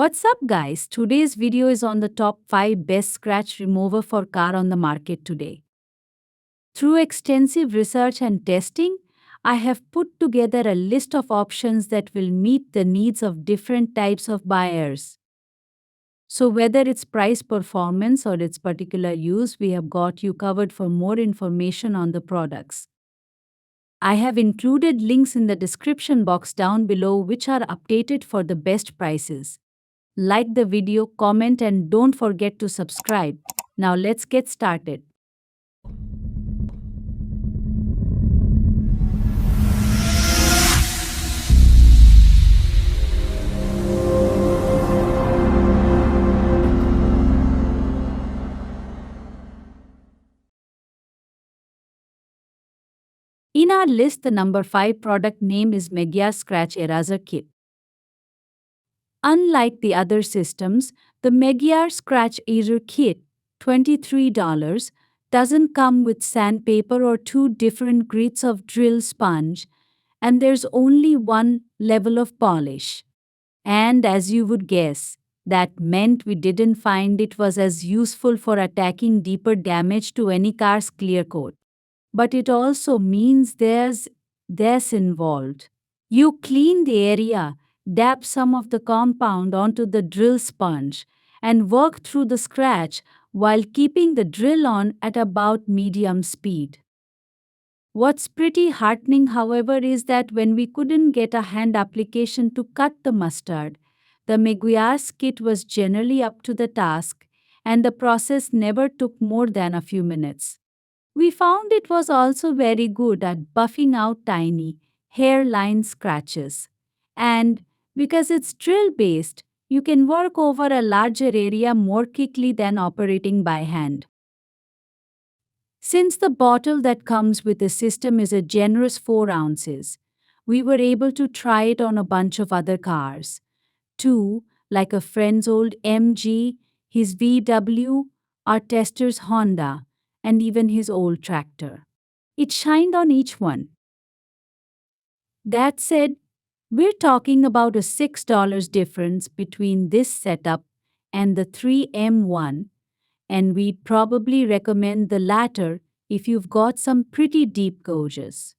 What's up guys? Today's video is on the top 5 best scratch remover for car on the market today. Through extensive research and testing, I have put together a list of options that will meet the needs of different types of buyers. So whether it's price performance or its particular use, we have got you covered. For more information on the products, I have included links in the description box down below which are updated for the best prices. Like the video, comment, and don't forget to subscribe. Now let's get started. In our list, the number 5 product name is Meguiar Scratch Eraser Kit. Unlike the other systems, the Meguiar Scratch Eraser Kit, $23, doesn't come with sandpaper or two different grades of drill sponge, and there's only one level of polish. And as you would guess, that meant we didn't find it was as useful for attacking deeper damage to any car's clear coat. But it also means there's this involved. You clean the area, dab some of the compound onto the drill sponge, and work through the scratch while keeping the drill on at about medium speed. What's pretty heartening, however, is that when we couldn't get a hand application to cut the mustard, the Meguiar's kit was generally up to the task, and the process never took more than a few minutes. We found it was also very good at buffing out tiny, hairline scratches. And because it's drill based, you can work over a larger area more quickly than operating by hand. Since the bottle that comes with the system is a generous 4 ounces, we were able to try it on a bunch of other cars. Too, like a friend's old MG, his VW, our tester's Honda, and even his old tractor. It shined on each one. That said, we're talking about a $6 difference between this setup and the 3M1, and we'd probably recommend the latter if you've got some pretty deep gouges.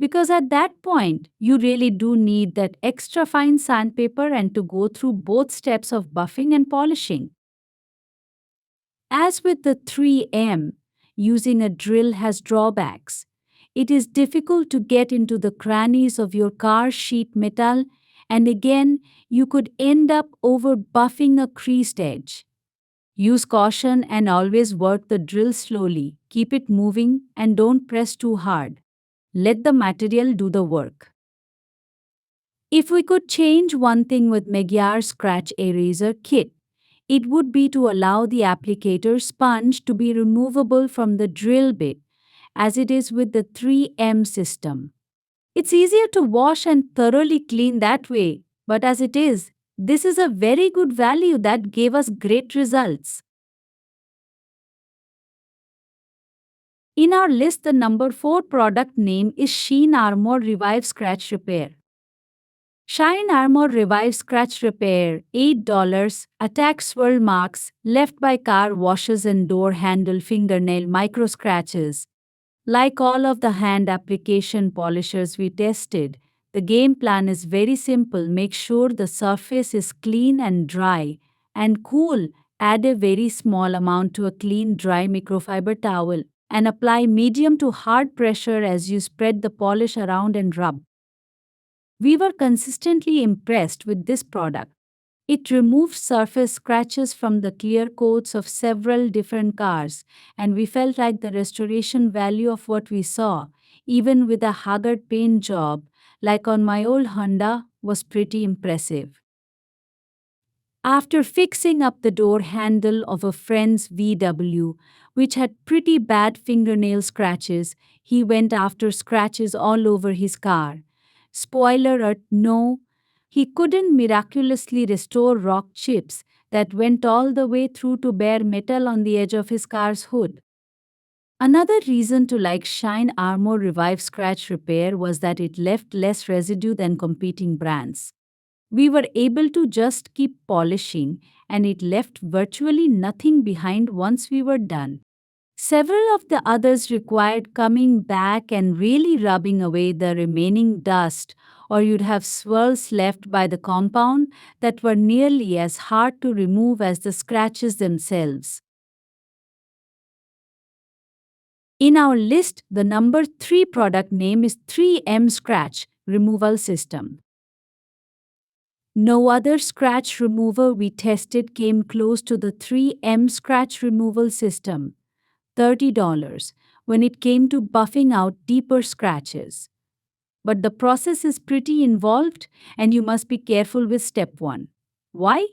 Because at that point, you really do need that extra fine sandpaper and to go through both steps of buffing and polishing. As with the 3M, using a drill has drawbacks. It is difficult to get into the crannies of your car sheet metal, and again, you could end up over buffing a creased edge. Use caution and always work the drill slowly. Keep it moving and don't press too hard. Let the material do the work. If we could change one thing with Meguiar Scratch Eraser Kit, it would be to allow the applicator sponge to be removable from the drill bit, as it is with the 3M system. It's easier to wash and thoroughly clean that way, but as it is, this is a very good value that gave us great results. In our list, the number 4 product name is Sheen Armor Revive Scratch Repair. Sheen Armor Revive Scratch Repair, $8, attacks swirl marks left by car washes and door handle fingernail micro scratches. Like all of the hand application polishers we tested, the game plan is very simple. Make sure the surface is clean and dry, and cool. Add a very small amount to a clean dry microfiber towel, and apply medium to hard pressure as you spread the polish around and rub. We were consistently impressed with this product. It removed surface scratches from the clear coats of several different cars, and we felt like the restoration value of what we saw, even with a haggard paint job, like on my old Honda, was pretty impressive. After fixing up the door handle of a friend's VW, which had pretty bad fingernail scratches, he went after scratches all over his car. Spoiler alert, no, he couldn't miraculously restore rock chips that went all the way through to bare metal on the edge of his car's hood. Another reason to like Sheen Armor Revive Scratch Repair was that it left less residue than competing brands. We were able to just keep polishing, and it left virtually nothing behind once we were done. Several of the others required coming back and really rubbing away the remaining dust, or you'd have swirls left by the compound that were nearly as hard to remove as the scratches themselves. In our list, the number 3 product name is 3M Scratch Removal System. No other scratch remover we tested came close to the 3M Scratch Removal System, $30, when it came to buffing out deeper scratches. But the process is pretty involved and you must be careful with step 1. Why?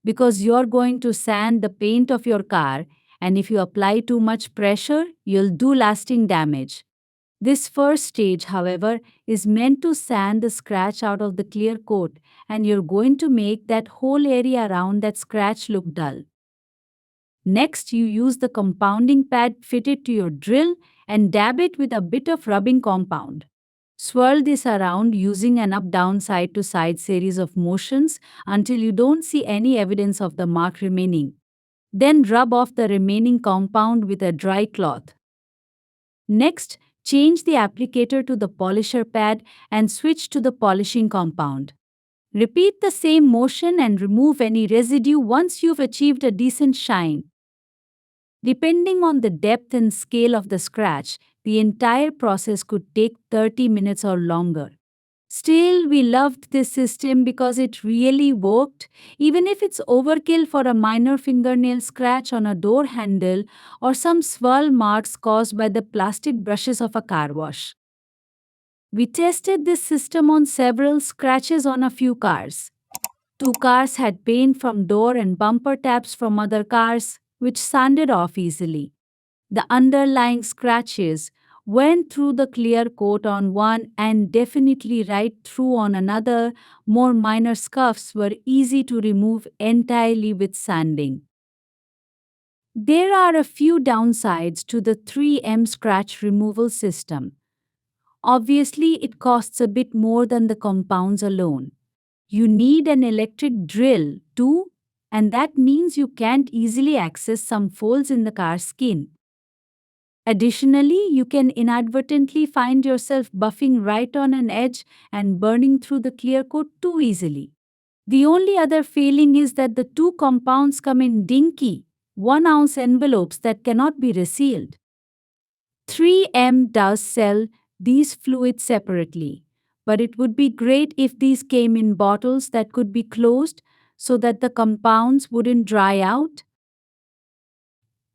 Because you're going to sand the paint of your car, and if you apply too much pressure, you'll do lasting damage. This first stage, however, is meant to sand the scratch out of the clear coat, and you're going to make that whole area around that scratch look dull. Next, you use the compounding pad fitted to your drill and dab it with a bit of rubbing compound. Swirl this around using an up-down side-to-side series of motions until you don't see any evidence of the mark remaining. Then rub off the remaining compound with a dry cloth. Next, change the applicator to the polisher pad and switch to the polishing compound. Repeat the same motion and remove any residue once you've achieved a decent shine. Depending on the depth and scale of the scratch, the entire process could take 30 minutes or longer. Still, we loved this system because it really worked, even if it's overkill for a minor fingernail scratch on a door handle or some swirl marks caused by the plastic brushes of a car wash. We tested this system on several scratches on a few cars. 2 cars had paint from door and bumper tabs from other cars, which sanded off easily. The underlying scratches went through the clear coat on one and definitely right through on another. More minor scuffs were easy to remove entirely with sanding. There are a few downsides to the 3M scratch removal system. Obviously, it costs a bit more than the compounds alone. You need an electric drill too, and that means you can't easily access some folds in the car skin. Additionally, you can inadvertently find yourself buffing right on an edge and burning through the clear coat too easily. The only other failing is that the 2 compounds come in dinky, 1-ounce envelopes that cannot be resealed. 3M does sell these fluids separately, but it would be great if these came in bottles that could be closed so that the compounds wouldn't dry out.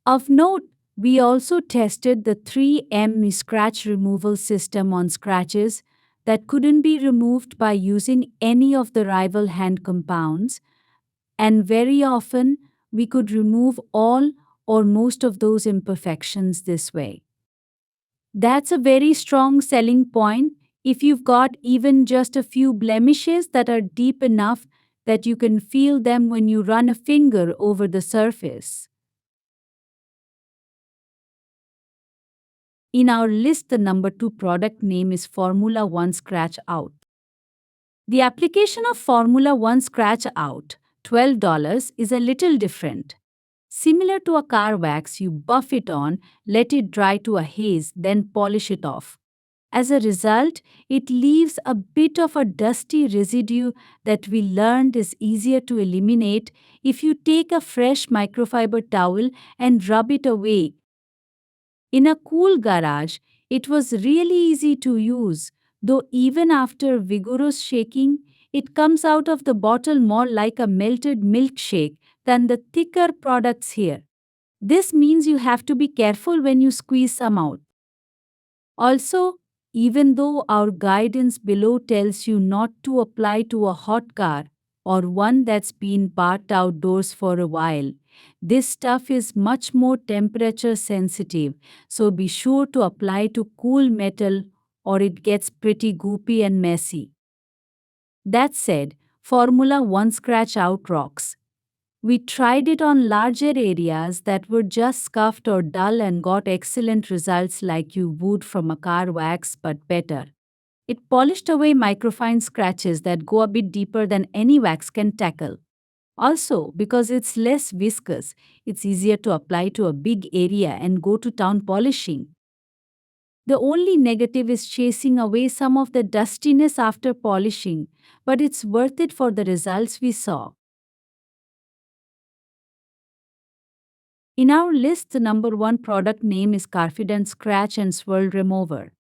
Of note, we also tested the 3M scratch removal system on scratches that couldn't be removed by using any of the rival hand compounds, and very often we could remove all or most of those imperfections this way. That's a very strong selling point if you've got even just a few blemishes that are deep enough that you can feel them when you run a finger over the surface. In our list, the number 2 product name is Formula 1 Scratch Out. The application of Formula 1 Scratch Out, $12, is a little different. Similar to a car wax, you buff it on, let it dry to a haze, then polish it off. As a result, it leaves a bit of a dusty residue that we learned is easier to eliminate if you take a fresh microfiber towel and rub it away. In a cool garage, it was really easy to use, though even after vigorous shaking, it comes out of the bottle more like a melted milkshake than the thicker products here. This means you have to be careful when you squeeze some out. Also, even though our guidance below tells you not to apply to a hot car or one that's been parked outdoors for a while, this stuff is much more temperature sensitive, so be sure to apply to cool metal or it gets pretty goopy and messy. That said, Formula 1 Scratch Out rocks. We tried it on larger areas that were just scuffed or dull and got excellent results like you would from a car wax, but better. It polished away microfine scratches that go a bit deeper than any wax can tackle. Also, because it's less viscous, it's easier to apply to a big area and go to town polishing. The only negative is chasing away some of the dustiness after polishing, but it's worth it for the results we saw. In our list, the number one product name is Carfidant Scratch and Swirl Remover.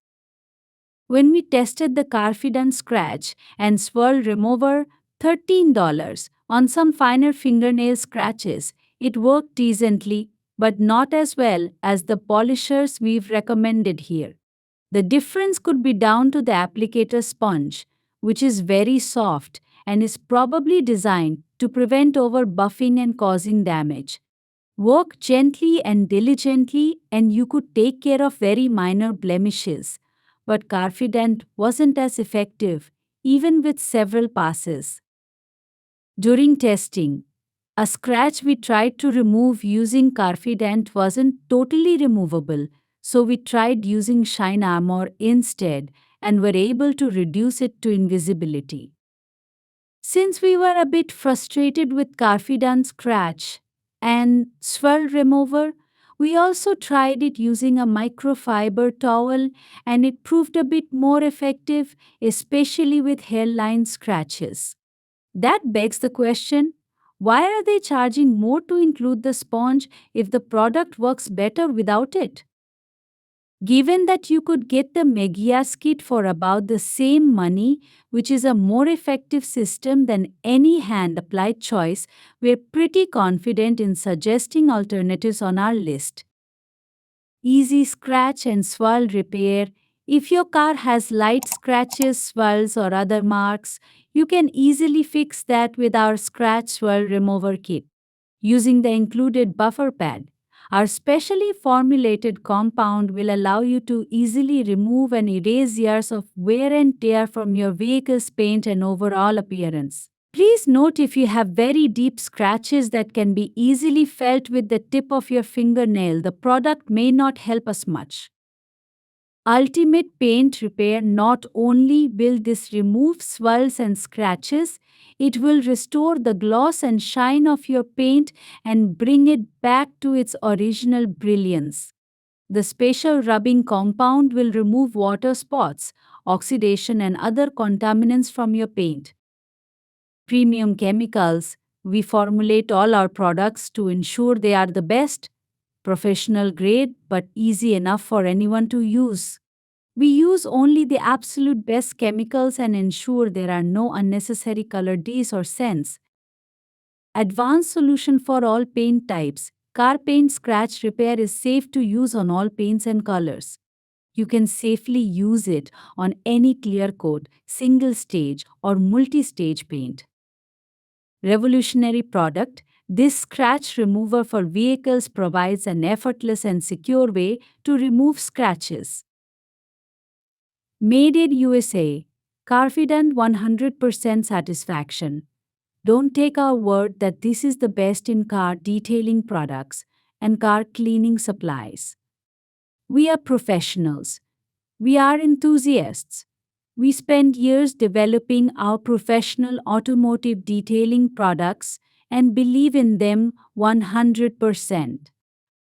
When we tested the Carfidant Scratch and Swirl Remover, $13, on some finer fingernail scratches, it worked decently, but not as well as the polishers we've recommended here. The difference could be down to the applicator sponge, which is very soft and is probably designed to prevent over buffing and causing damage. Work gently and diligently, and you could take care of very minor blemishes. But Carfidant wasn't as effective, even with several passes. During testing, a scratch we tried to remove using Carfidant wasn't totally removable, so we tried using Sheen Armor instead and were able to reduce it to invisibility. Since we were a bit frustrated with Carfidant Scratch and Swirl Remover, we also tried it using a microfiber towel and it proved a bit more effective, especially with hairline scratches. That begs the question, why are they charging more to include the sponge if the product works better without it? Given that you could get the Meguiar kit for about the same money, which is a more effective system than any hand-applied choice, we're pretty confident in suggesting alternatives on our list. Easy scratch and swirl repair. If your car has light scratches, swirls, or other marks, you can easily fix that with our scratch swirl remover kit. Using the included buffer pad, our specially formulated compound will allow you to easily remove and erase years of wear and tear from your vehicle's paint and overall appearance. Please note, if you have very deep scratches that can be easily felt with the tip of your fingernail, the product may not help us much. Ultimate Paint Repair. Not only will this remove swirls and scratches, it will restore the gloss and shine of your paint and bring it back to its original brilliance. The special rubbing compound will remove water spots, oxidation, and other contaminants from your paint. Premium chemicals. We formulate all our products to ensure they are the best, professional grade, but easy enough for anyone to use. We use only the absolute best chemicals and ensure there are no unnecessary color Ds or scents. Advanced solution for all paint types. Car paint scratch repair is safe to use on all paints and colors. You can safely use it on any clear coat, single stage, or multi-stage paint. Revolutionary product. This scratch remover for vehicles provides an effortless and secure way to remove scratches. Made in USA. Carfidant 100% satisfaction. Don't take our word that this is the best in car detailing products and car cleaning supplies. We are professionals. We are enthusiasts. We spend years developing our professional automotive detailing products and believe in them 100%.